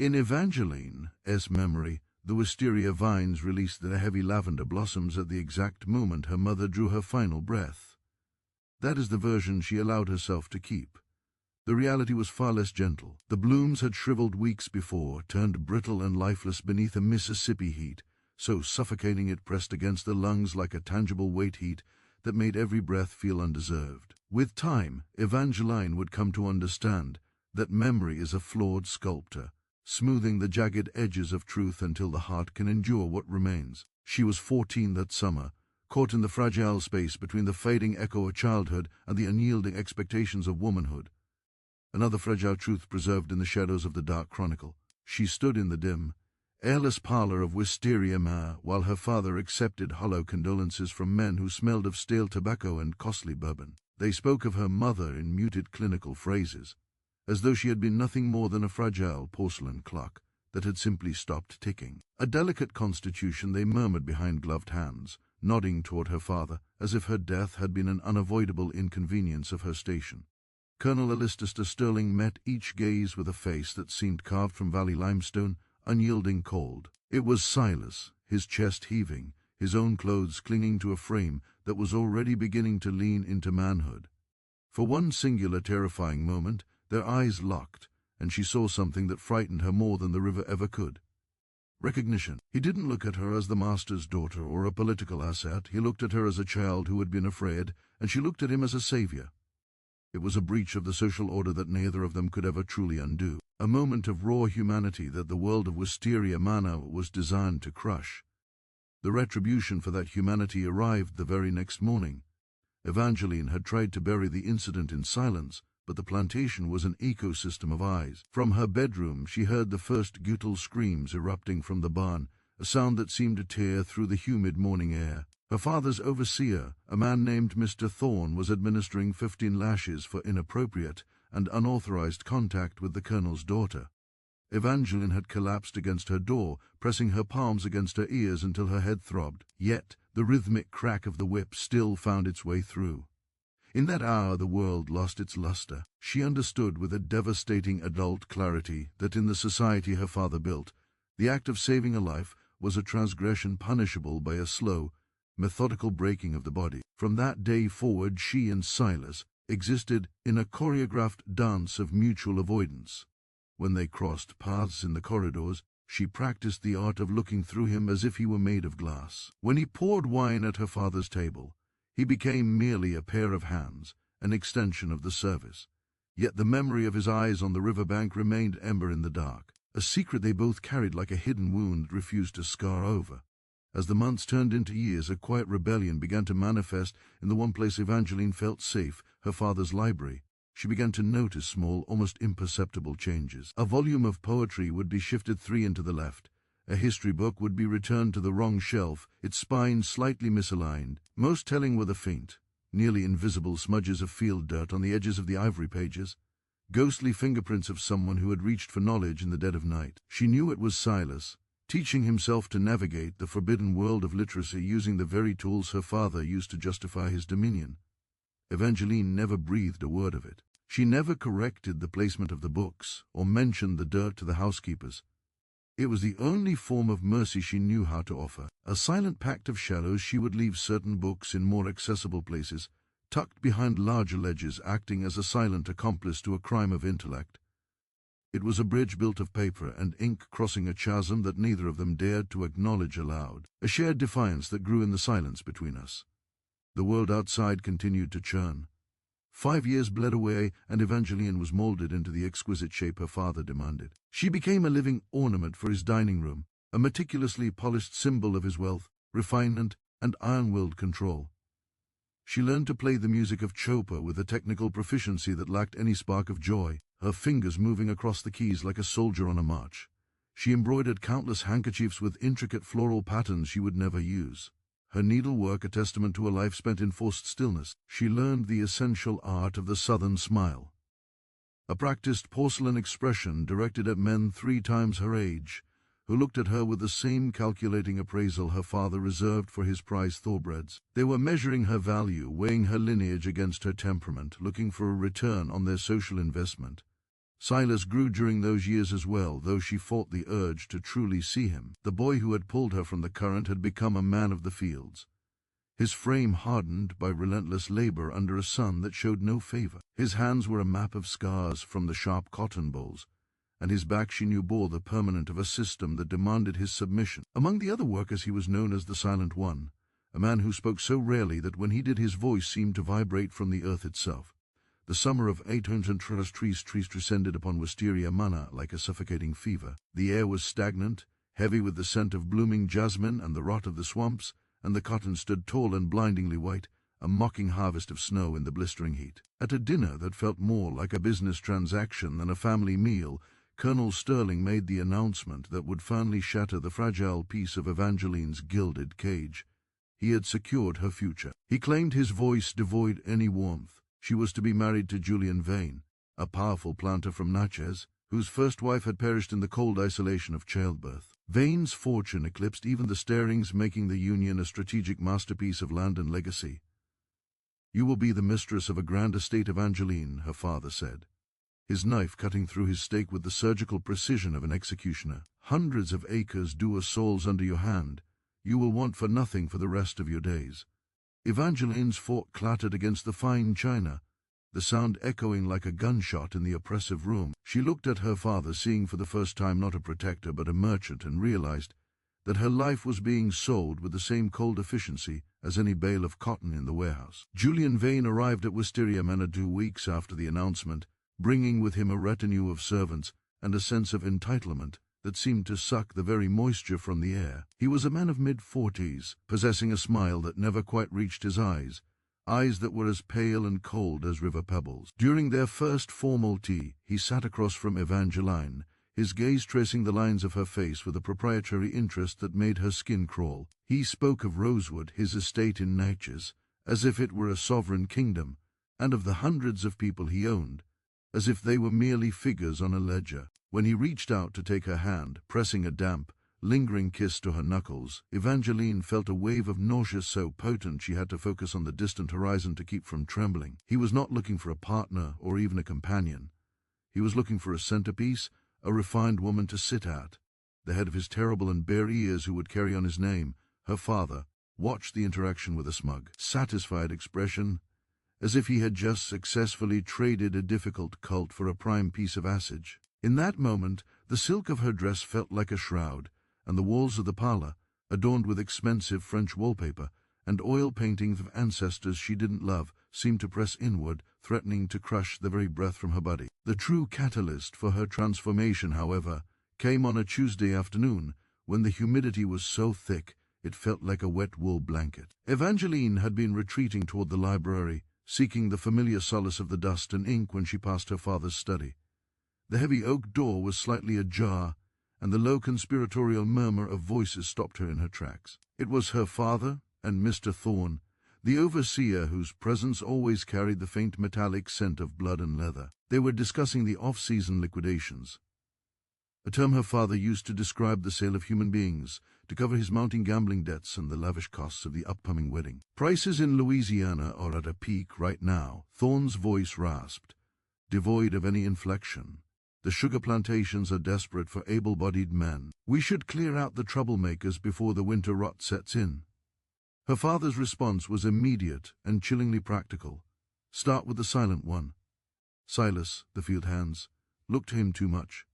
In Evangeline's memory, the wisteria vines released their heavy lavender blossoms at the exact moment her mother drew her final breath. That is the version she allowed herself to keep. The reality was far less gentle. The blooms had shriveled weeks before, turned brittle and lifeless beneath a Mississippi heat, so suffocating it pressed against the lungs like a tangible weight heat that made every breath feel undeserved. With time, Evangeline would come to understand that memory is a flawed sculptor, smoothing the jagged edges of truth until the heart can endure what remains. She was 14 that summer, caught in the fragile space between the fading echo of childhood and the unyielding expectations of womanhood. Another fragile truth preserved in the shadows of the dark chronicle. She stood in the dim, airless parlor of Wisteria Manor while her father accepted hollow condolences from men who smelled of stale tobacco and costly bourbon. They spoke of her mother in muted clinical phrases, as though she had been nothing more than a fragile porcelain clock that had simply stopped ticking. A delicate constitution, they murmured behind gloved hands, nodding toward her father, as if her death had been an unavoidable inconvenience of her station. Colonel Alistair Sterling met each gaze with a face that seemed carved from valley limestone, unyielding cold. It was Silas, his chest heaving, his own clothes clinging to a frame that was already beginning to lean into manhood. For one singular terrifying moment, their eyes locked, and she saw something that frightened her more than the river ever could. Recognition. He didn't look at her as the master's daughter or a political asset. He looked at her as a child who had been afraid, and she looked at him as a savior. It was a breach of the social order that neither of them could ever truly undo, a moment of raw humanity that the world of Wisteria Manor was designed to crush. The retribution for that humanity arrived the very next morning. Evangeline had tried to bury the incident in silence, but the plantation was an ecosystem of eyes. From her bedroom she heard the first guttural screams erupting from the barn, a sound that seemed to tear through the humid morning air. Her father's overseer, a man named Mr. Thorne, was administering 15 lashes for inappropriate and unauthorized contact with the colonel's daughter. Evangeline had collapsed against her door, pressing her palms against her ears until her head throbbed. Yet the rhythmic crack of the whip still found its way through. In that hour the world lost its luster. She understood with a devastating adult clarity that in the society her father built, the act of saving a life was a transgression punishable by a slow, methodical breaking of the body. From that day forward she and Silas existed in a choreographed dance of mutual avoidance. When they crossed paths in the corridors, she practiced the art of looking through him as if he were made of glass. When he poured wine at her father's table, he became merely a pair of hands, an extension of the service. Yet the memory of his eyes on the riverbank remained ember in the dark, a secret they both carried like a hidden wound that refused to scar over. As the months turned into years, a quiet rebellion began to manifest in the one place Evangeline felt safe, her father's library. She began to notice small, almost imperceptible changes. A volume of poetry would be shifted 3 into the left. A history book would be returned to the wrong shelf, its spine slightly misaligned. Most telling were the faint, nearly invisible smudges of field dirt on the edges of the ivory pages, ghostly fingerprints of someone who had reached for knowledge in the dead of night. She knew it was Silas, teaching himself to navigate the forbidden world of literacy using the very tools her father used to justify his dominion. Evangeline never breathed a word of it. She never corrected the placement of the books or mentioned the dirt to the housekeepers. It was the only form of mercy she knew how to offer. A silent pact of shadows, she would leave certain books in more accessible places, tucked behind larger ledges, acting as a silent accomplice to a crime of intellect. It was a bridge built of paper and ink crossing a chasm that neither of them dared to acknowledge aloud, a shared defiance that grew in the silence between us. The world outside continued to churn. 5 years bled away, and Evangeline was molded into the exquisite shape her father demanded. She became a living ornament for his dining room, a meticulously polished symbol of his wealth, refinement, and iron-willed control. She learned to play the music of Chopin with a technical proficiency that lacked any spark of joy, her fingers moving across the keys like a soldier on a march. She embroidered countless handkerchiefs with intricate floral patterns she would never use. Her needlework a testament to a life spent in forced stillness. She learned the essential art of the Southern smile, a practiced porcelain expression directed at men 3 times her age, who looked at her with the same calculating appraisal her father reserved for his prize thoroughbreds. They were measuring her value, weighing her lineage against her temperament, looking for a return on their social investment. Silas grew during those years as well, though she fought the urge to truly see him. The boy who had pulled her from the current had become a man of the fields, his frame hardened by relentless labor under a sun that showed no favor. His hands were a map of scars from the sharp cotton bolls, and his back she knew bore the permanent of a system that demanded his submission. Among the other workers he was known as the Silent One, a man who spoke so rarely that when he did his voice seemed to vibrate from the earth itself. The summer of 800 trees descended upon Wisteria Manor like a suffocating fever. The air was stagnant, heavy with the scent of blooming jasmine and the rot of the swamps, and the cotton stood tall and blindingly white, a mocking harvest of snow in the blistering heat. At a dinner that felt more like a business transaction than a family meal, Colonel Sterling made the announcement that would finally shatter the fragile peace of Evangeline's gilded cage. He had secured her future. He claimed his voice devoid any warmth. She was to be married to Julian Vane, a powerful planter from Natchez, whose first wife had perished in the cold isolation of childbirth. Vane's fortune eclipsed even the Starings, making the union a strategic masterpiece of land and legacy. "You will be the mistress of a grand estate, Evangeline," her father said, his knife cutting through his steak with the surgical precision of an executioner. "Hundreds of acres, doer souls under your hand. You will want for nothing for the rest of your days." Evangeline's fork clattered against the fine china, the sound echoing like a gunshot in the oppressive room. She looked at her father, seeing for the first time not a protector but a merchant, and realized that her life was being sold with the same cold efficiency as any bale of cotton in the warehouse. Julian Vane arrived at Wisteria Manor 2 weeks after the announcement, bringing with him a retinue of servants and a sense of entitlement that seemed to suck the very moisture from the air. He was a man of mid-40s, possessing a smile that never quite reached his eyes that were as pale and cold as river pebbles. During their first formal tea, he sat across from Evangeline, his gaze tracing the lines of her face with a proprietary interest that made her skin crawl. He spoke of Rosewood, his estate in Natchez, as if it were a sovereign kingdom, and of the hundreds of people he owned, as if they were merely figures on a ledger. When he reached out to take her hand, pressing a damp, lingering kiss to her knuckles, Evangeline felt a wave of nausea so potent she had to focus on the distant horizon to keep from trembling. He was not looking for a partner or even a companion. He was looking for a centerpiece, a refined woman to sit at. The head of his terrible and bare ears who would carry on his name, her father, watched the interaction with a smug, satisfied expression, as if he had just successfully traded a difficult cult for a prime piece of acid. In that moment, the silk of her dress felt like a shroud, and the walls of the parlor, adorned with expensive French wallpaper and oil paintings of ancestors she didn't love, seemed to press inward, threatening to crush the very breath from her body. The true catalyst for her transformation, however, came on a Tuesday afternoon, when the humidity was so thick it felt like a wet wool blanket. Evangeline had been retreating toward the library, seeking the familiar solace of the dust and ink when she passed her father's study. The heavy oak door was slightly ajar, and the low conspiratorial murmur of voices stopped her in her tracks. It was her father and Mr. Thorne, the overseer whose presence always carried the faint metallic scent of blood and leather. They were discussing the off-season liquidations, a term her father used to describe the sale of human beings, to cover his mounting gambling debts and the lavish costs of the upcoming wedding. "Prices in Louisiana are at a peak right now," Thorne's voice rasped, devoid of any inflection. "The sugar plantations are desperate for able-bodied men. We should clear out the troublemakers before the winter rot sets in." Her father's response was immediate and chillingly practical. "Start with the Silent One. Silas, the field hands, look to him too much.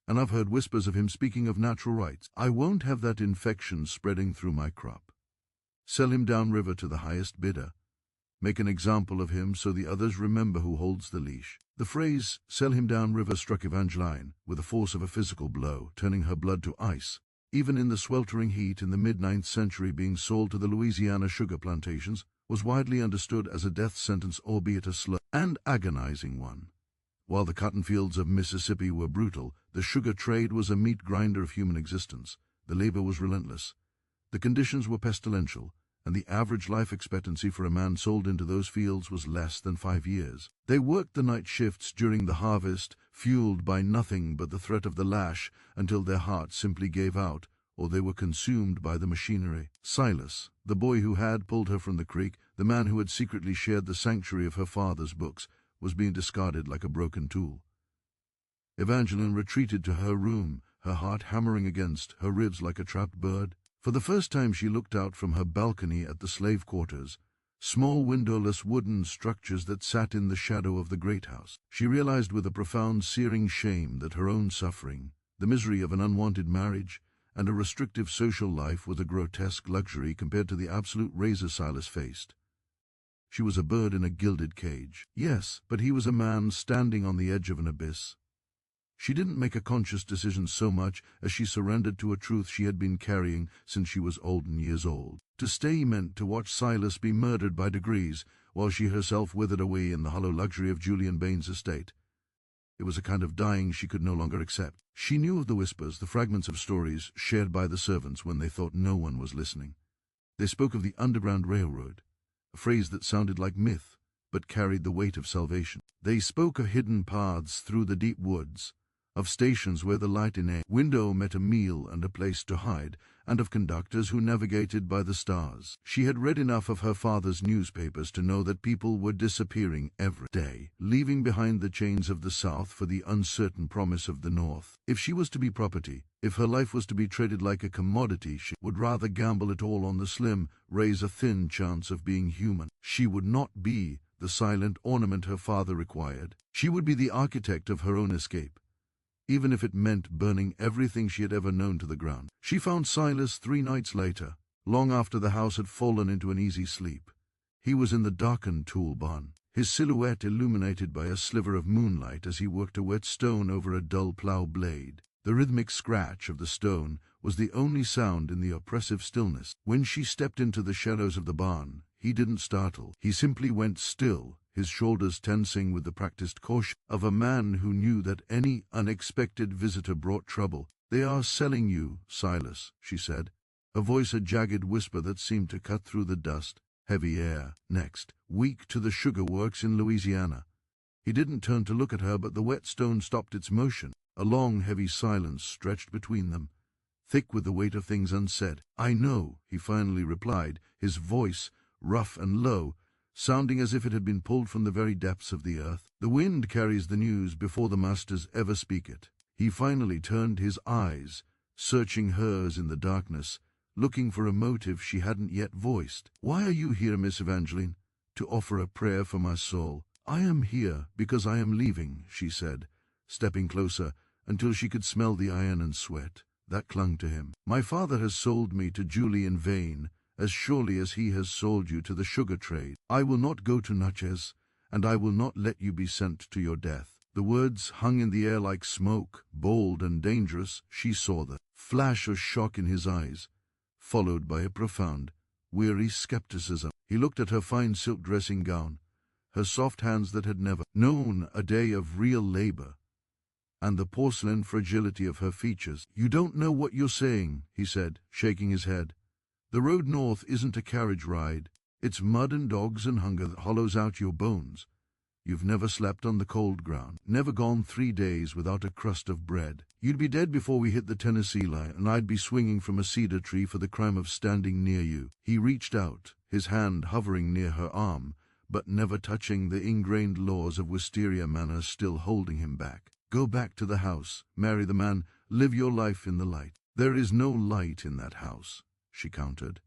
And I've heard whispers of him speaking of natural rights. I won't have that infection spreading through my crop. Sell him downriver to the highest bidder. Make an example of him so the others remember who holds the leash." The phrase, "sell him downriver," struck Evangeline with the force of a physical blow, turning her blood to ice. Even in the sweltering heat in the mid-9th century, being sold to the Louisiana sugar plantations was widely understood as a death sentence, albeit a slow and agonizing one. While the cotton fields of Mississippi were brutal, the sugar trade was a meat grinder of human existence. The labor was relentless. The conditions were pestilential, and the average life expectancy for a man sold into those fields was less than 5 years. They worked the night shifts during the harvest, fueled by nothing but the threat of the lash, until their hearts simply gave out, or they were consumed by the machinery. Silas, the boy who had pulled her from the creek, the man who had secretly shared the sanctuary of her father's books, was being discarded like a broken tool. Evangeline retreated to her room, her heart hammering against her ribs like a trapped bird. For the first time she looked out from her balcony at the slave quarters, small windowless wooden structures that sat in the shadow of the great house. She realized with a profound searing shame that her own suffering, the misery of an unwanted marriage, and a restrictive social life was a grotesque luxury compared to the absolute razor Silas faced. She was a bird in a gilded cage. Yes, but he was a man standing on the edge of an abyss. She didn't make a conscious decision so much as she surrendered to a truth she had been carrying since she was olden years old. To stay meant to watch Silas be murdered by degrees, while she herself withered away in the hollow luxury of Julian Bain's estate. It was a kind of dying she could no longer accept. She knew of the whispers, the fragments of stories shared by the servants when they thought no one was listening. They spoke of the Underground Railroad, a phrase that sounded like myth, but carried the weight of salvation. They spoke of hidden paths through the deep woods, of stations where the light in a window met a meal and a place to hide, and of conductors who navigated by the stars. She had read enough of her father's newspapers to know that people were disappearing every day, leaving behind the chains of the South for the uncertain promise of the North. If she was to be property, if her life was to be traded like a commodity, she would rather gamble it all on the slim, raise a thin chance of being human. She would not be the silent ornament her father required. She would be the architect of her own escape, even if it meant burning everything she had ever known to the ground. She found Silas 3 nights later, long after the house had fallen into an easy sleep. He was in the darkened tool barn, his silhouette illuminated by a sliver of moonlight as he worked a wet stone over a dull plow blade. The rhythmic scratch of the stone was the only sound in the oppressive stillness. When she stepped into the shadows of the barn, he didn't startle. He simply went still, his shoulders tensing with the practiced caution of a man who knew that any unexpected visitor brought trouble. "They are selling you, Silas," she said, her voice a jagged whisper that seemed to cut through the dust, heavy air. "Next week to the sugar works in Louisiana." He didn't turn to look at her, but the wet stone stopped its motion. A long, heavy silence stretched between them, thick with the weight of things unsaid. "I know," he finally replied, his voice rough and low, sounding as if it had been pulled from the very depths of the earth. "The wind carries the news before the masters ever speak it." He finally turned his eyes, searching hers in the darkness, looking for a motive she hadn't yet voiced. "Why are you here, Miss Evangeline?" "To offer a prayer for my soul." "I am here because I am leaving," she said, stepping closer until she could smell the iron and sweat that clung to him. "My father has sold me to Julie in vain, as surely as he has sold you to the sugar trade. I will not go to Natchez, and I will not let you be sent to your death." The words hung in the air like smoke, bold and dangerous. She saw the flash of shock in his eyes, followed by a profound, weary skepticism. He looked at her fine silk dressing gown, her soft hands that had never known a day of real labor, and the porcelain fragility of her features. "You don't know what you're saying," he said, shaking his head. "The road north isn't a carriage ride. It's mud and dogs and hunger that hollows out your bones. You've never slept on the cold ground, never gone 3 days without a crust of bread. You'd be dead before we hit the Tennessee line, and I'd be swinging from a cedar tree for the crime of standing near you." He reached out, his hand hovering near her arm, but never touching, the ingrained laws of wisteria manners still holding him back. "Go back to the house, marry the man, live your life in the light." "There is no light in that house," she countered,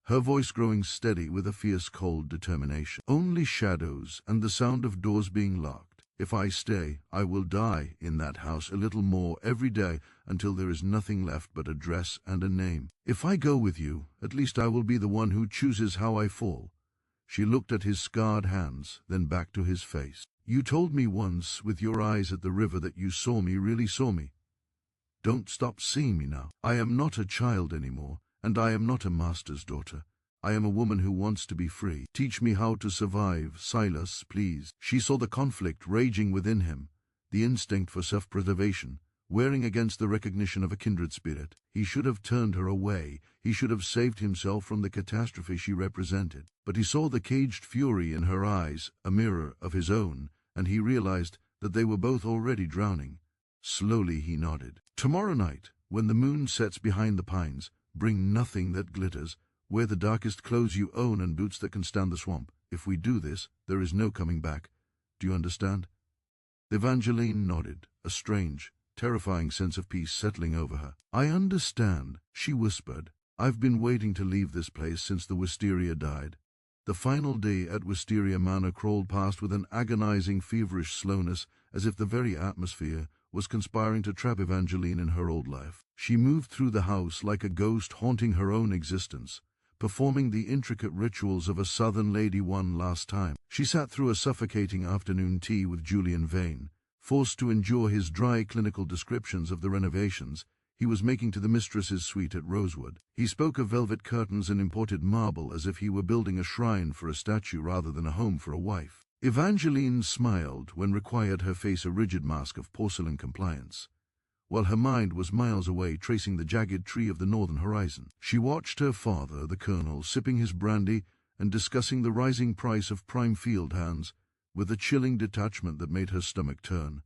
her voice growing steady with a fierce cold determination. "Only shadows and the sound of doors being locked. If I stay, I will die in that house a little more every day until there is nothing left but a dress and a name. If I go with you, at least I will be the one who chooses how I fall." She looked at his scarred hands, then back to his face. "You told me once with your eyes at the river that you saw me, really saw me. Don't stop seeing me now. I am not a child anymore, and I am not a master's daughter. I am a woman who wants to be free. Teach me how to survive, Silas, please." She saw the conflict raging within him, the instinct for self-preservation, wearing against the recognition of a kindred spirit. He should have turned her away. He should have saved himself from the catastrophe she represented. But he saw the caged fury in her eyes, a mirror of his own, and he realized that they were both already drowning. Slowly he nodded. "Tomorrow night, when the moon sets behind the pines, bring nothing that glitters. Wear the darkest clothes you own and boots that can stand the swamp. If we do this, there is no coming back. Do you understand?" Evangeline nodded, a strange, terrifying sense of peace settling over her. "I understand," she whispered. "I've been waiting to leave this place since the wisteria died." The final day at Wisteria Manor crawled past with an agonizing, feverish slowness, as if the very atmosphere was conspiring to trap Evangeline in her old life. She moved through the house like a ghost haunting her own existence, performing the intricate rituals of a Southern lady one last time. She sat through a suffocating afternoon tea with Julian Vane, forced to endure his dry clinical descriptions of the renovations he was making to the mistress's suite at Rosewood. He spoke of velvet curtains and imported marble as if he were building a shrine for a statue rather than a home for a wife. Evangeline smiled when required, her face a rigid mask of porcelain compliance, while her mind was miles away tracing the jagged tree of the northern horizon. She watched her father, the colonel, sipping his brandy and discussing the rising price of prime field hands with a chilling detachment that made her stomach turn.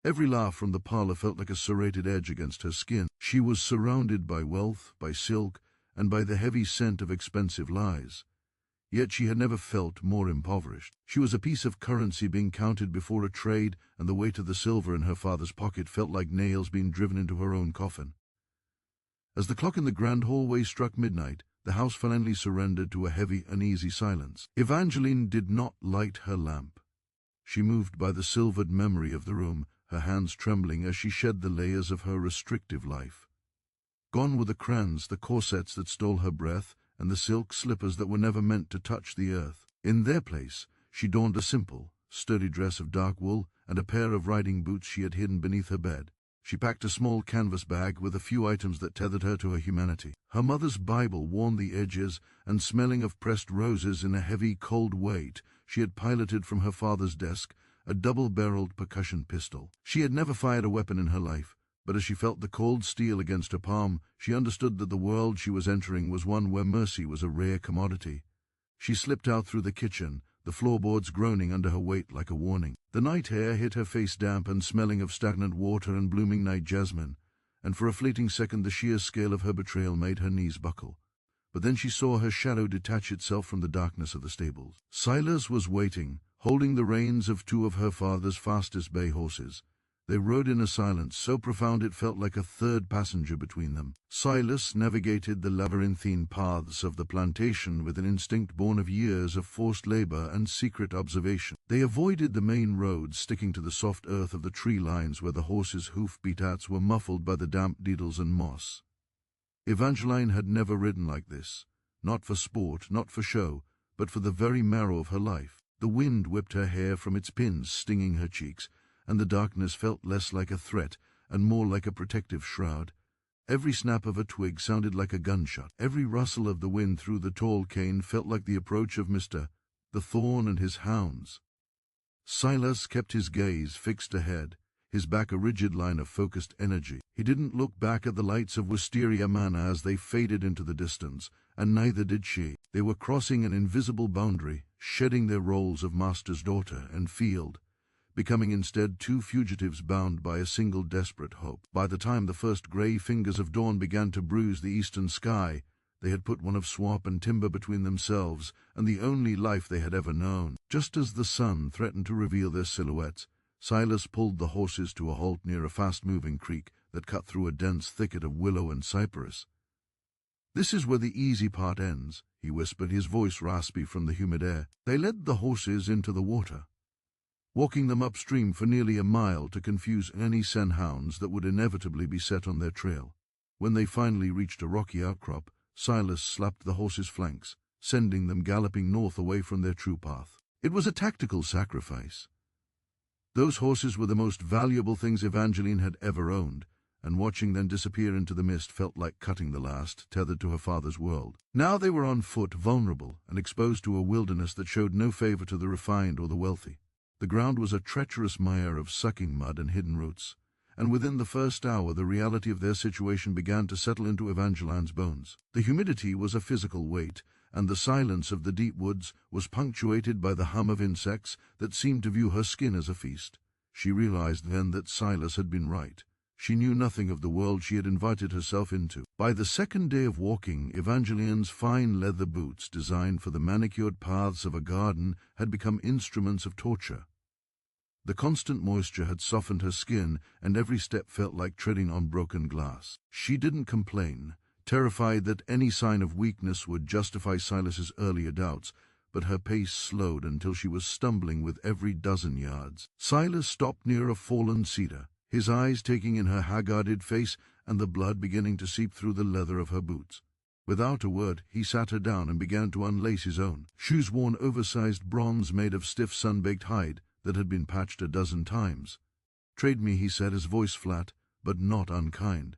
Every laugh from the parlor felt like a serrated edge against her skin. She was surrounded by wealth, by silk, and by the heavy scent of expensive lies. Yet she had never felt more impoverished. She was a piece of currency being counted before a trade, and the weight of the silver in her father's pocket felt like nails being driven into her own coffin. As the clock in the grand hallway struck midnight, the house finally surrendered to a heavy, uneasy silence. Evangeline did not light her lamp. She moved by the silvered memory of the room, her hands trembling as she shed the layers of her restrictive life. Gone were the crayons, the corsets that stole her breath, and the silk slippers that were never meant to touch the earth. In their place, she donned a simple, sturdy dress of dark wool and a pair of riding boots she had hidden beneath her bed. She packed a small canvas bag with a few items that tethered her to her humanity. Her mother's Bible worn the edges and smelling of pressed roses in a heavy, cold weight, she had piloted from her father's desk a double-barreled percussion pistol. She had never fired a weapon in her life, but as she felt the cold steel against her palm, she understood that the world she was entering was one where mercy was a rare commodity. She slipped out through the kitchen, the floorboards groaning under her weight like a warning. The night air hit her face, damp and smelling of stagnant water and blooming night jasmine, and for a fleeting second the sheer scale of her betrayal made her knees buckle. But then she saw her shadow detach itself from the darkness of the stables. Silas was waiting, holding the reins of two of her father's fastest bay horses. They rode in a silence so profound it felt like a third passenger between them. Silas navigated the labyrinthine paths of the plantation with an instinct born of years of forced labor and secret observation. They avoided the main roads, sticking to the soft earth of the tree lines where the horses' hoof-beats were muffled by the damp needles and moss. Evangeline had never ridden like this, not for sport, not for show, but for the very marrow of her life. The wind whipped her hair from its pins, stinging her cheeks, and the darkness felt less like a threat and more like a protective shroud. Every snap of a twig sounded like a gunshot. Every rustle of the wind through the tall cane felt like the approach of Mr. the Thorn and his hounds. Silas kept his gaze fixed ahead, his back a rigid line of focused energy. He didn't look back at the lights of Wisteria Manor as they faded into the distance, and neither did she. They were crossing an invisible boundary, shedding their roles of master's daughter and field, becoming instead two fugitives bound by a single desperate hope. By the time the first grey fingers of dawn began to bruise the eastern sky, they had put one of swamp and timber between themselves and the only life they had ever known. Just as the sun threatened to reveal their silhouettes, Silas pulled the horses to a halt near a fast-moving creek that cut through a dense thicket of willow and cypress. "This is where the easy part ends," he whispered, his voice raspy from the humid air. They led the horses into the water, walking them upstream for nearly a mile to confuse any scent-hounds that would inevitably be set on their trail. When they finally reached a rocky outcrop, Silas slapped the horses' flanks, sending them galloping north away from their true path. It was a tactical sacrifice. Those horses were the most valuable things Evangeline had ever owned, and watching them disappear into the mist felt like cutting the last, tethered to her father's world. Now they were on foot, vulnerable, and exposed to a wilderness that showed no favor to the refined or the wealthy. The ground was a treacherous mire of sucking mud and hidden roots, and within the first hour the reality of their situation began to settle into Evangeline's bones. The humidity was a physical weight, and the silence of the deep woods was punctuated by the hum of insects that seemed to view her skin as a feast. She realized then that Silas had been right. She knew nothing of the world she had invited herself into. By the second day of walking, Evangeline's fine leather boots, designed for the manicured paths of a garden, had become instruments of torture. The constant moisture had softened her skin, and every step felt like treading on broken glass. She didn't complain, terrified that any sign of weakness would justify Silas's earlier doubts, but her pace slowed until she was stumbling with every dozen yards. Silas stopped near a fallen cedar, his eyes taking in her haggarded face and the blood beginning to seep through the leather of her boots. Without a word, he sat her down and began to unlace his own. Shoes worn oversized bronze made of stiff sun-baked hide that had been patched a dozen times. "Trade me," he said, his voice flat, but not unkind.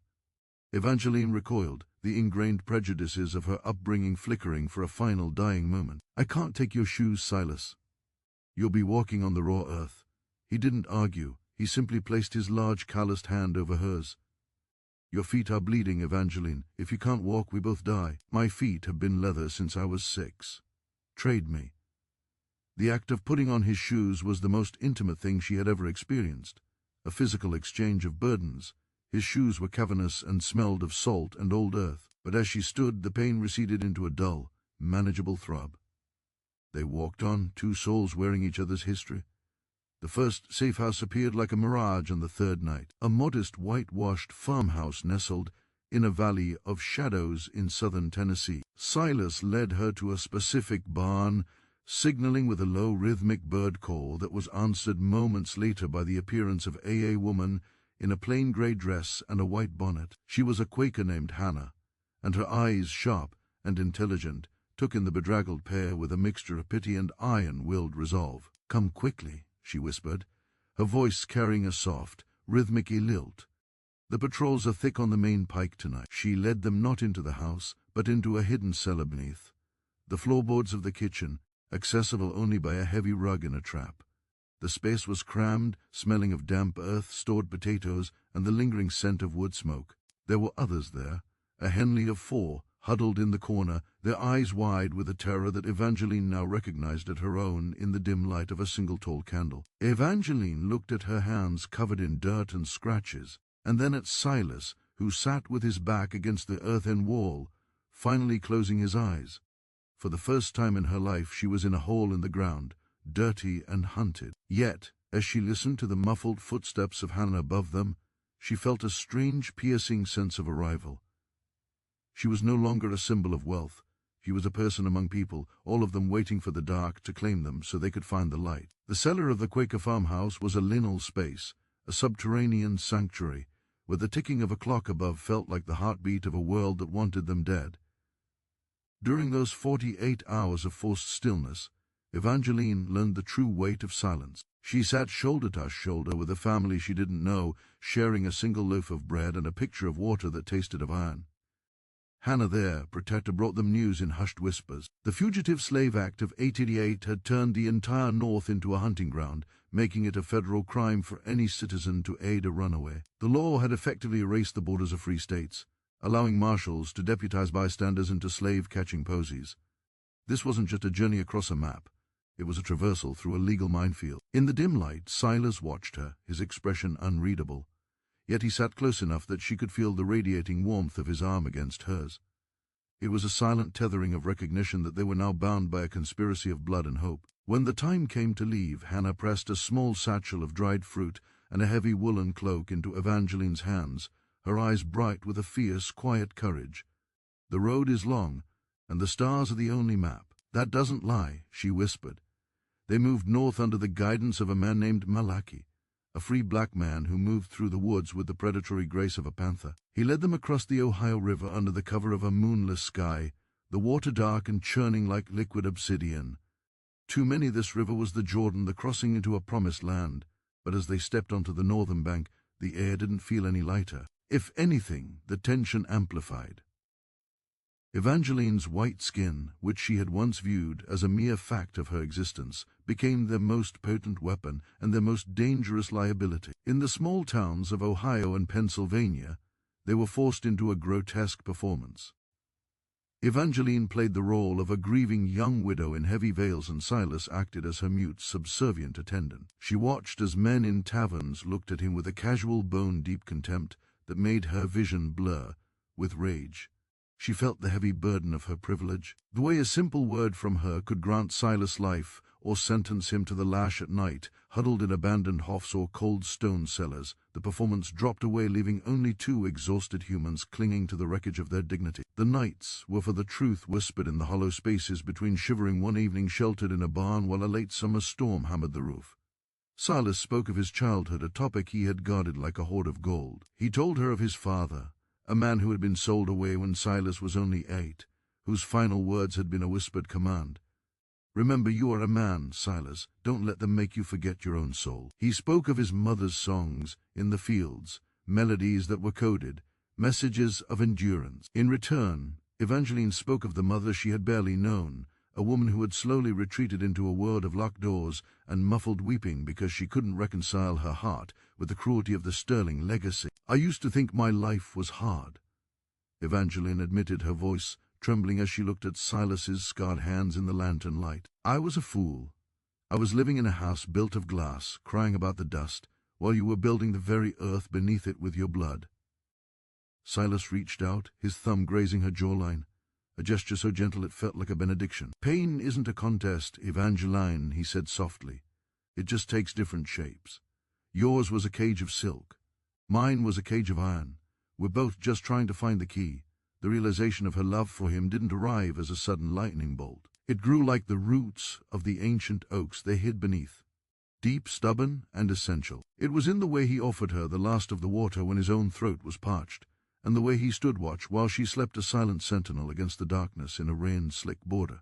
Evangeline recoiled, the ingrained prejudices of her upbringing flickering for a final dying moment. "I can't take your shoes, Silas. You'll be walking on the raw earth." He didn't argue, he simply placed his large calloused hand over hers. "Your feet are bleeding, Evangeline. If you can't walk, we both die. My feet have been leather since I was 6. Trade me." The act of putting on his shoes was the most intimate thing she had ever experienced, a physical exchange of burdens. His shoes were cavernous and smelled of salt and old earth, but as she stood, the pain receded into a dull, manageable throb. They walked on, two souls wearing each other's history. The first safe house appeared like a mirage on the third night, a modest whitewashed farmhouse nestled in a valley of shadows in southern Tennessee. Silas led her to a specific barn, signaling with a low rhythmic bird call that was answered moments later by the appearance of a woman in a plain gray dress and a white bonnet. She was a Quaker named Hannah, and her eyes, sharp and intelligent, took in the bedraggled pair with a mixture of pity and iron-willed resolve. "Come quickly," she whispered, her voice carrying a soft, rhythmic lilt. "The patrols are thick on the main pike tonight." She led them not into the house, but into a hidden cellar beneath, the floorboards of the kitchen, accessible only by a heavy rug in a trap. The space was crammed, smelling of damp earth, stored potatoes, and the lingering scent of wood smoke. There were others there, a Henley of 4, huddled in the corner, their eyes wide with a terror that Evangeline now recognized at her own in the dim light of a single tall candle. Evangeline looked at her hands covered in dirt and scratches, and then at Silas, who sat with his back against the earthen wall, finally closing his eyes. For the first time in her life she was in a hole in the ground, dirty and hunted. Yet, as she listened to the muffled footsteps of Hannah above them, she felt a strange, piercing sense of arrival. She was no longer a symbol of wealth. She was a person among people, all of them waiting for the dark to claim them so they could find the light. The cellar of the Quaker farmhouse was a liminal space, a subterranean sanctuary, where the ticking of a clock above felt like the heartbeat of a world that wanted them dead. During those 48 hours of forced stillness, Evangeline learned the true weight of silence. She sat shoulder to shoulder with a family she didn't know, sharing a single loaf of bread and a pitcher of water that tasted of iron. Hannah, their protector, brought them news in hushed whispers. The Fugitive Slave Act of 1888 had turned the entire North into a hunting ground, making it a federal crime for any citizen to aid a runaway. The law had effectively erased the borders of free states, allowing marshals to deputize bystanders into slave-catching posies. This wasn't just a journey across a map. It was a traversal through a legal minefield. In the dim light, Silas watched her, his expression unreadable. Yet he sat close enough that she could feel the radiating warmth of his arm against hers. It was a silent tethering of recognition that they were now bound by a conspiracy of blood and hope. When the time came to leave, Hannah pressed a small satchel of dried fruit and a heavy woolen cloak into Evangeline's hands, her eyes bright with a fierce, quiet courage. "The road is long, and the stars are the only map." "That doesn't lie," she whispered. They moved north under the guidance of a man named Malachi, a free black man who moved through the woods with the predatory grace of a panther. He led them across the Ohio River under the cover of a moonless sky, the water dark and churning like liquid obsidian. To many this river was the Jordan, the crossing into a promised land, but as they stepped onto the northern bank, the air didn't feel any lighter. If anything, the tension amplified. Evangeline's white skin, which she had once viewed as a mere fact of her existence, became their most potent weapon and their most dangerous liability. In the small towns of Ohio and Pennsylvania, they were forced into a grotesque performance. Evangeline played the role of a grieving young widow in heavy veils, and Silas acted as her mute, subservient attendant. She watched as men in taverns looked at him with a casual, bone-deep contempt that made her vision blur with rage. She felt the heavy burden of her privilege. The way a simple word from her could grant Silas life or sentence him to the lash at night, huddled in abandoned hofs or cold stone cellars. The performance dropped away, leaving only two exhausted humans clinging to the wreckage of their dignity. The nights were for the truth whispered in the hollow spaces between, shivering one evening sheltered in a barn while a late summer storm hammered the roof. Silas spoke of his childhood, a topic he had guarded like a hoard of gold. He told her of his father, a man who had been sold away when Silas was only 8, whose final words had been a whispered command. "Remember, you are a man, Silas. Don't let them make you forget your own soul." He spoke of his mother's songs in the fields, melodies that were coded, messages of endurance. In return, Evangeline spoke of the mother she had barely known, a woman who had slowly retreated into a world of locked doors and muffled weeping because she couldn't reconcile her heart with the cruelty of the Sterling legacy. "I used to think my life was hard," Evangeline admitted, her voice trembling as she looked at Silas's scarred hands in the lantern light. "I was a fool. I was living in a house built of glass, crying about the dust, while you were building the very earth beneath it with your blood." Silas reached out, his thumb grazing her jawline, a gesture so gentle it felt like a benediction. "Pain isn't a contest, Evangeline," he said softly. "It just takes different shapes. Yours was a cage of silk. Mine was a cage of iron. We're both just trying to find the key." The realization of her love for him didn't arrive as a sudden lightning bolt. It grew like the roots of the ancient oaks they hid beneath, deep, stubborn, and essential. It was in the way he offered her the last of the water when his own throat was parched, and the way he stood watch while she slept, a silent sentinel against the darkness in a rain-slick border.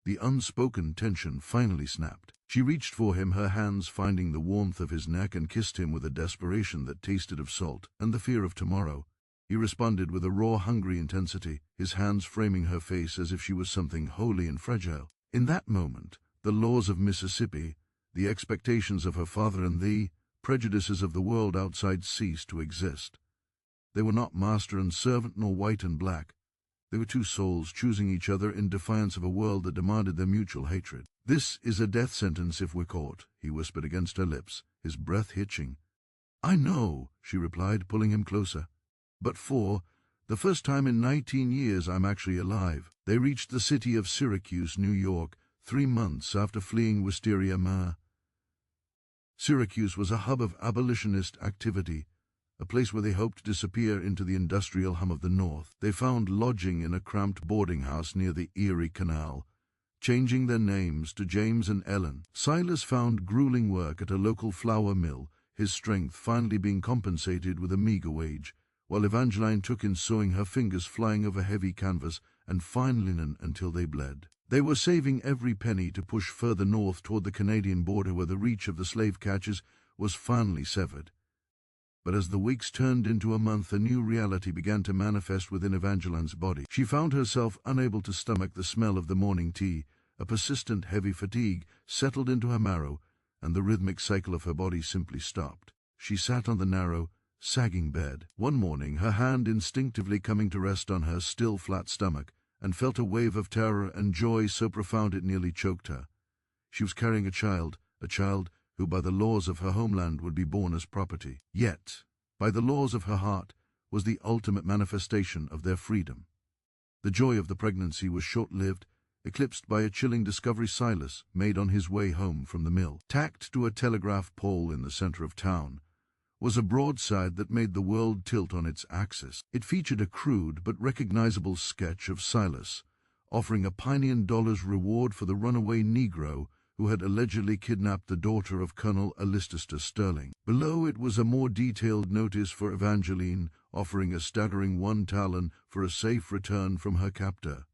The unspoken tension finally snapped. She reached for him, her hands finding the warmth of his neck, and kissed him with a desperation that tasted of salt and the fear of tomorrow. He responded with a raw, hungry intensity, his hands framing her face as if she was something holy and fragile. In that moment, the laws of Mississippi, the expectations of her father, and the prejudices of the world outside ceased to exist. They were not master and servant, nor white and black. They were two souls choosing each other in defiance of a world that demanded their mutual hatred. "This is a death sentence if we're caught," he whispered against her lips, his breath hitching. "I know," she replied, pulling him closer. "But for the first time in 19 years, I'm actually alive." They reached the city of Syracuse, New York, 3 months after fleeing Wisteria Ma. Syracuse was a hub of abolitionist activity, a place where they hoped to disappear into the industrial hum of the North. They found lodging in a cramped boarding house near the Erie Canal, changing their names to James and Ellen. Silas found grueling work at a local flour mill, his strength finally being compensated with a meager wage, while Evangeline took in sewing, her fingers flying over heavy canvas and fine linen until they bled. They were saving every penny to push further north toward the Canadian border, where the reach of the slave catchers was finally severed. But as the weeks turned into a month, a new reality began to manifest within Evangeline's body. She found herself unable to stomach the smell of the morning tea. A persistent heavy fatigue settled into her marrow, and the rhythmic cycle of her body simply stopped. She sat on the narrow, sagging bed, one morning, her hand instinctively coming to rest on her still flat stomach, and felt a wave of terror and joy so profound it nearly choked her. She was carrying a child who by the laws of her homeland would be born as property, yet, by the laws of her heart, was the ultimate manifestation of their freedom. The joy of the pregnancy was short-lived, eclipsed by a chilling discovery Silas made on his way home from the mill. Tacked to a telegraph pole in the center of town was a broadside that made the world tilt on its axis. It featured a crude but recognizable sketch of Silas, offering $1 reward for the runaway Negro who had allegedly kidnapped the daughter of Colonel Alistair Sterling. Below it was a more detailed notice for Evangeline, offering a staggering $1 for a safe return from her captor.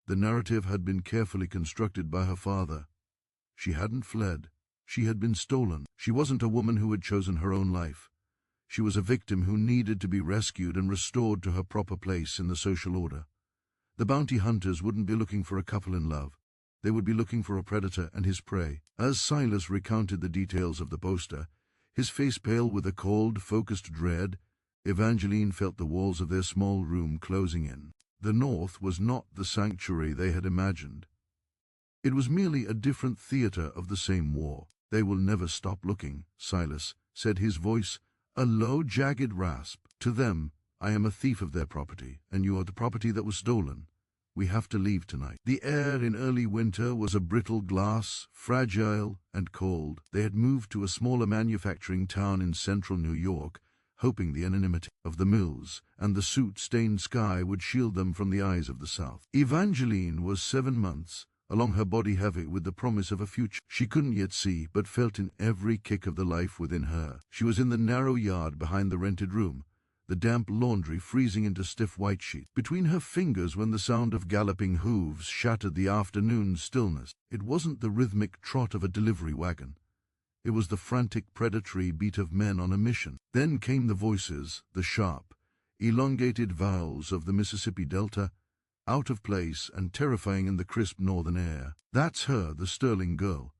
The narrative had been carefully constructed by her father. She hadn't fled. She had been stolen. She wasn't a woman who had chosen her own life. She was a victim who needed to be rescued and restored to her proper place in the social order. The bounty hunters wouldn't be looking for a couple in love. They would be looking for a predator and his prey. As Silas recounted the details of the poster, his face pale with a cold, focused dread, Evangeline felt the walls of their small room closing in. The North was not the sanctuary they had imagined. It was merely a different theater of the same war. "They will never stop looking," Silas said, his voice a low, jagged rasp. "To them, I am a thief of their property, and you are the property that was stolen. We have to leave tonight. The air in early winter was a brittle glass, fragile and cold. They had moved to a smaller manufacturing town in central New York, hoping the anonymity of the mills and the soot-stained sky would shield them from the eyes of the South. Evangeline was 7 months, along her body heavy with the promise of a future she couldn't yet see, but felt in every kick of the life within her. She was in the narrow yard behind the rented room, the damp laundry freezing into stiff white sheets between her fingers when the sound of galloping hooves shattered the afternoon stillness. It wasn't the rhythmic trot of a delivery wagon. It was the frantic predatory beat of men on a mission. Then came the voices, the sharp, elongated vowels of the Mississippi Delta, out of place and terrifying in the crisp northern air. That's her, the Sterling girl.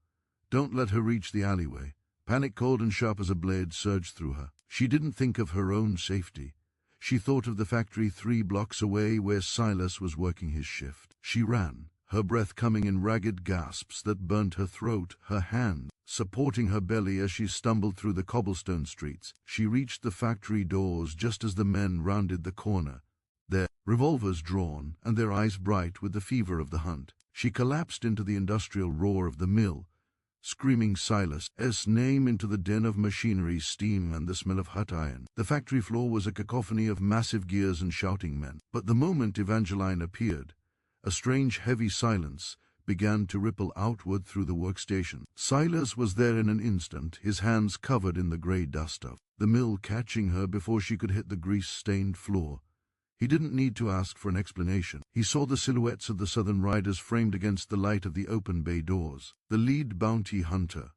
Don't let her reach the alleyway. Panic cold and sharp as a blade surged through her. She didn't think of her own safety. She thought of the factory 3 blocks away where Silas was working his shift. She ran, her breath coming in ragged gasps that burnt her throat, her hand supporting her belly as she stumbled through the cobblestone streets. She reached the factory doors just as the men rounded the corner, their revolvers drawn and their eyes bright with the fever of the hunt. She collapsed into the industrial roar of the mill, screaming Silas's name into the din of machinery, steam, and the smell of hot iron. The factory floor was a cacophony of massive gears and shouting men. But the moment Evangeline appeared, a strange heavy silence began to ripple outward through the workstation. Silas was there in an instant, his hands covered in the grey dust of the mill, catching her before she could hit the grease-stained floor. He didn't need to ask for an explanation. He saw the silhouettes of the Southern riders framed against the light of the open bay doors. The lead bounty hunter,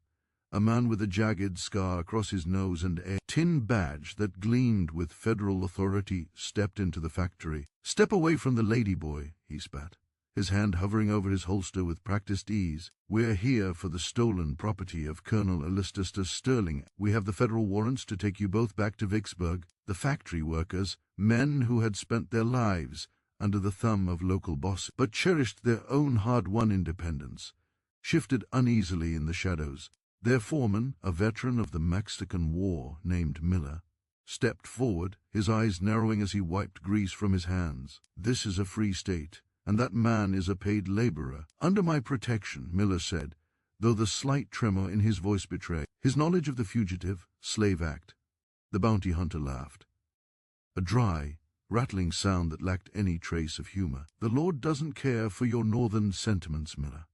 a man with a jagged scar across his nose and a tin badge that gleamed with federal authority, stepped into the factory. "Step away from the ladyboy," he spat, his hand hovering over his holster with practiced ease. "We're here for the stolen property of Colonel Alistair Sterling. We have the federal warrants to take you both back to Vicksburg." The factory workers, men who had spent their lives under the thumb of local bosses, but cherished their own hard-won independence, shifted uneasily in the shadows. Their foreman, a veteran of the Mexican War named Miller, stepped forward, his eyes narrowing as he wiped grease from his hands. "This is a free state, and that man is a paid laborer." "Under my protection," Miller said, though the slight tremor in his voice betrayed his knowledge of the Fugitive Slave Act. The bounty hunter laughed, a dry, rattling sound that lacked any trace of humor. "The Lord doesn't care for your northern sentiments, Miller.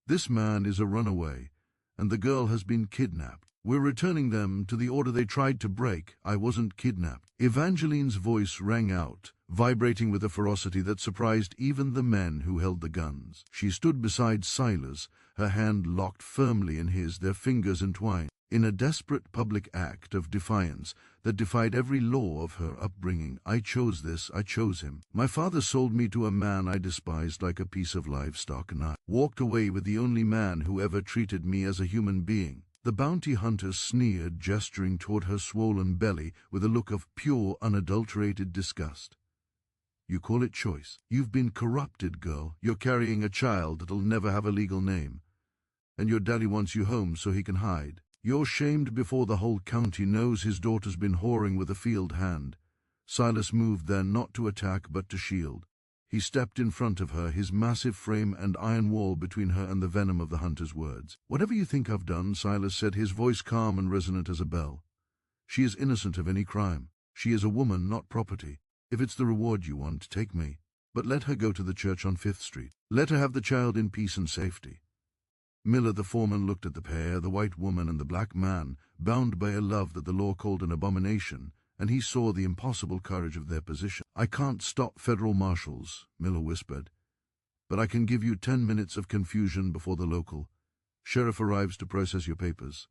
This man is a runaway, and the girl has been kidnapped. We're returning them to the order they tried to break. I wasn't kidnapped." Evangeline's voice rang out, vibrating with a ferocity that surprised even the men who held the guns. She stood beside Silas, her hand locked firmly in his, their fingers entwined, in a desperate public act of defiance that defied every law of her upbringing. "I chose this, I chose him. My father sold me to a man I despised like a piece of livestock, and I walked away with the only man who ever treated me as a human being." The bounty hunter sneered, gesturing toward her swollen belly with a look of pure, unadulterated disgust. "You call it choice? You've been corrupted, girl. You're carrying a child that'll never have a legal name. And your daddy wants you home so he can hide. You're shamed before the whole county knows his daughter's been whoring with a field hand." Silas moved then, not to attack but to shield. He stepped in front of her, his massive frame and iron wall between her and the venom of the hunter's words. "Whatever you think I've done," Silas said, his voice calm and resonant as a bell, "she is innocent of any crime. She is a woman, not property. If it's the reward you want, take me. But let her go to the church on 5th Street. Let her have the child in peace and safety." Miller, the foreman, looked at the pair, the white woman and the black man, bound by a love that the law called an abomination, and he saw the impossible courage of their position. "I can't stop federal marshals," Miller whispered, "but I can give you 10 minutes of confusion before the local sheriff arrives to process your papers.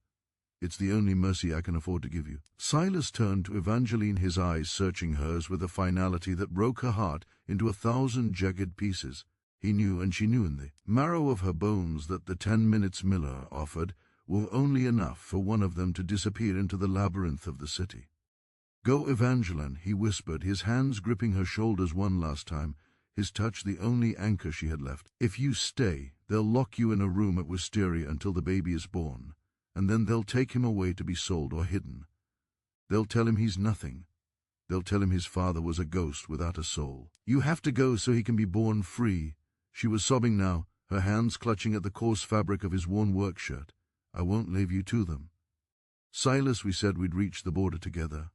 It's the only mercy I can afford to give you." Silas turned to Evangeline, his eyes searching hers with a finality that broke her heart into 1,000 jagged pieces. He knew, and she knew in the marrow of her bones, that the 10 minutes Miller offered were only enough for one of them to disappear into the labyrinth of the city. "Go, Evangeline," he whispered, his hands gripping her shoulders one last time, his touch the only anchor she had left. "If you stay, they'll lock you in a room at Wisteria until the baby is born, and then they'll take him away to be sold or hidden. They'll tell him he's nothing. They'll tell him his father was a ghost without a soul. You have to go so he can be born free. She was sobbing now, her hands clutching at the coarse fabric of his worn work shirt. I won't leave you to them. Silas, we said we'd reach the border together.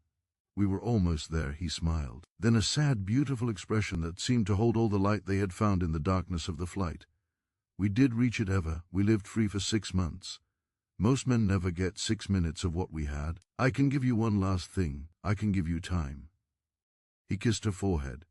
We were almost there, he smiled. Then a sad, beautiful expression that seemed to hold all the light they had found in the darkness of the flight. We did reach it ever. We lived free for 6 months. Most men never get 6 minutes of what we had. I can give you one last thing. I can give you time. He kissed her forehead.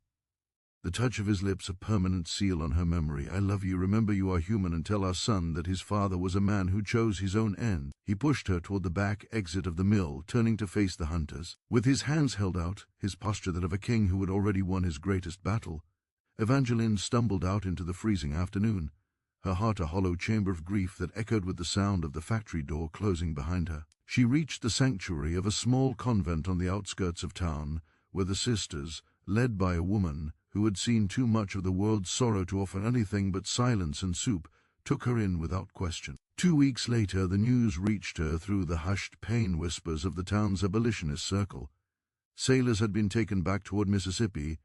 The touch of his lips a permanent seal on her memory. I love you. Remember you are human, and tell our son that his father was a man who chose his own end. He pushed her toward the back exit of the mill, turning to face the hunters. With his hands held out, his posture that of a king who had already won his greatest battle, Evangeline stumbled out into the freezing afternoon, her heart a hollow chamber of grief that echoed with the sound of the factory door closing behind her. She reached the sanctuary of a small convent on the outskirts of town, where the sisters, led by a woman who had seen too much of the world's sorrow to offer anything but silence and soup, took her in without question. 2 weeks later, the news reached her through the hushed pain whispers of the town's abolitionist circle. Sailors had been taken back toward Mississippi,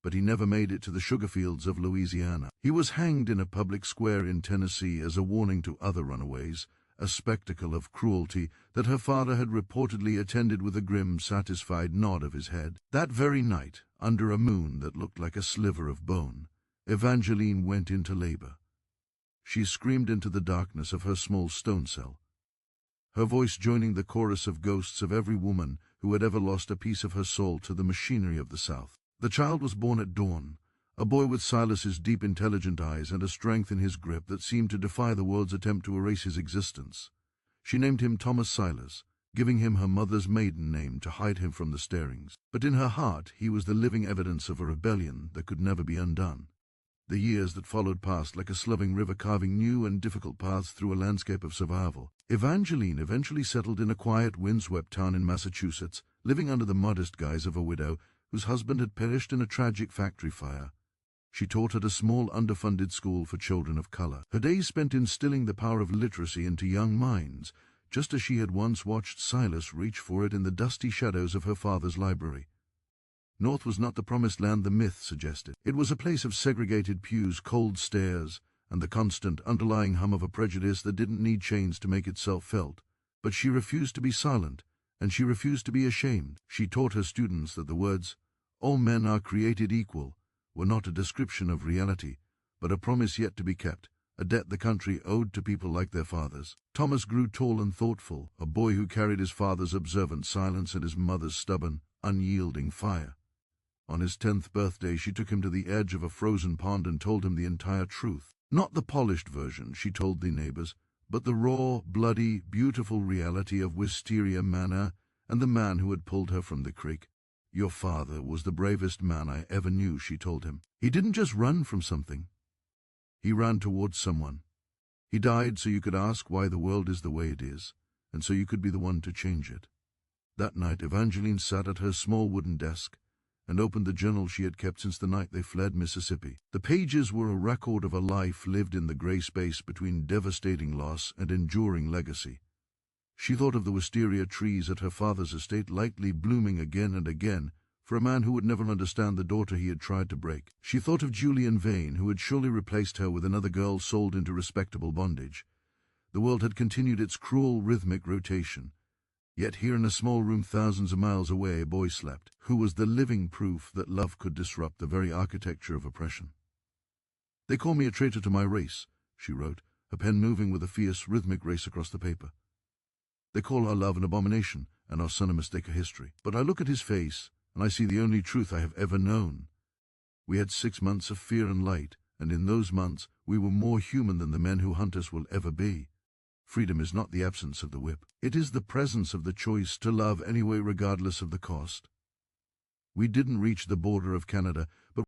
but he never made it to the sugar fields of Louisiana. He was hanged in a public square in Tennessee as a warning to other runaways, a spectacle of cruelty that her father had reportedly attended with a grim, satisfied nod of his head. That very night, under a moon that looked like a sliver of bone, Evangeline went into labor. She screamed into the darkness of her small stone cell, her voice joining the chorus of ghosts of every woman who had ever lost a piece of her soul to the machinery of the South. The child was born at dawn, a boy with Silas's deep, intelligent eyes and a strength in his grip that seemed to defy the world's attempt to erase his existence. She named him Thomas Silas, giving him her mother's maiden name to hide him from the starings. But in her heart he was the living evidence of a rebellion that could never be undone. The years that followed passed like a sloving river, carving new and difficult paths through a landscape of survival. Evangeline eventually settled in a quiet, windswept town in Massachusetts, living under the modest guise of a widow whose husband had perished in a tragic factory fire. She taught at a small, underfunded school for children of color. Her days spent instilling the power of literacy into young minds, just as she had once watched Silas reach for it in the dusty shadows of her father's library. North was not the promised land the myth suggested. It was a place of segregated pews, cold stares, and the constant underlying hum of a prejudice that didn't need chains to make itself felt. But she refused to be silent, and she refused to be ashamed. She taught her students that the words, "All men are created equal," were not a description of reality, but a promise yet to be kept, a debt the country owed to people like their fathers. Thomas grew tall and thoughtful, a boy who carried his father's observant silence and his mother's stubborn, unyielding fire. On his 10th birthday, she took him to the edge of a frozen pond and told him the entire truth. Not the polished version, she told the neighbors, but the raw, bloody, beautiful reality of Wisteria Manor and the man who had pulled her from the creek. "Your father was the bravest man I ever knew," she told him. "He didn't just run from something. He ran towards someone. He died so you could ask why the world is the way it is, and so you could be the one to change it." That night, Evangeline sat at her small wooden desk and opened the journal she had kept since the night they fled Mississippi. The pages were a record of a life lived in the gray space between devastating loss and enduring legacy. She thought of the wisteria trees at her father's estate lightly blooming again and again for a man who would never understand the daughter he had tried to break. She thought of Julian Vane, who had surely replaced her with another girl sold into respectable bondage. The world had continued its cruel, rhythmic rotation. Yet here in a small room thousands of miles away a boy slept, who was the living proof that love could disrupt the very architecture of oppression. "They call me a traitor to my race," she wrote, her pen moving with a fierce, rhythmic race across the paper. "They call our love an abomination, and our son a mistake of history. But I look at his face, and I see the only truth I have ever known. We had 6 months of fear and light, and in those months we were more human than the men who hunt us will ever be. Freedom is not the absence of the whip. It is the presence of the choice to love anyway regardless of the cost." We didn't reach the border of Canada, but